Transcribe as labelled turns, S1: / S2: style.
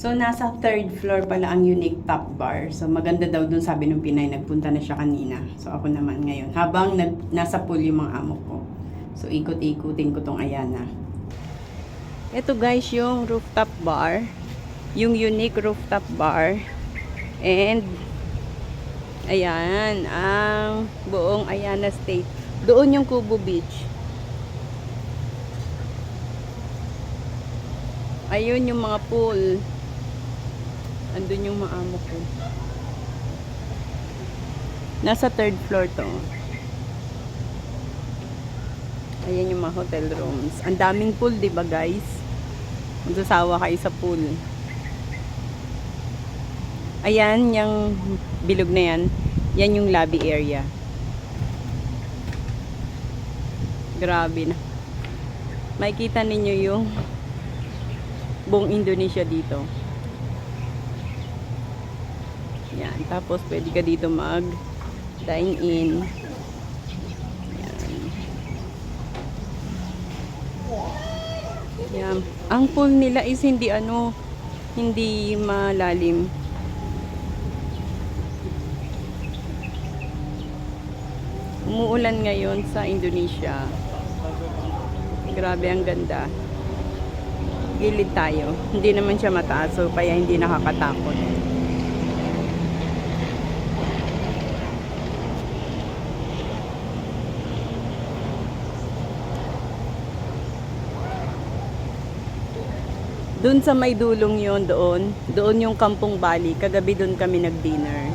S1: So, nasa third floor pala ang Unique Top Bar. So, maganda daw dun, sabi nung Pinay, nagpunta na siya kanina. So, ako naman ngayon. Habang nasa pool yung mga amo ko. So, ikot-ikutin ko tong Ayana. Ito guys, yung rooftop bar. Yung Unique Rooftop Bar. And, ayan, ang buong Ayana State. Doon yung Kubo Beach. Ayun yung mga pool. Andun yung maamo ko. Nasa third floor to. Ayan yung mga hotel rooms. Ang daming pool, di ba guys? Magsasawa kayo sa pool. Ayan, yung bilog na yan. Yan yung lobby area. Grabe na. Makikita ninyo yung buong Indonesia dito. Yan. Tapos, pwede ka dito mag-dine in. Yan. Yan. Ang pool nila is hindi malalim. Umuulan ngayon sa Indonesia. Grabe, ang ganda. Gilid tayo. Hindi naman siya mataas, so kaya hindi nakakatakot. Doon sa may dulong yon, doon yung Kampong Bali. Kagabi doon kami nag-dinner.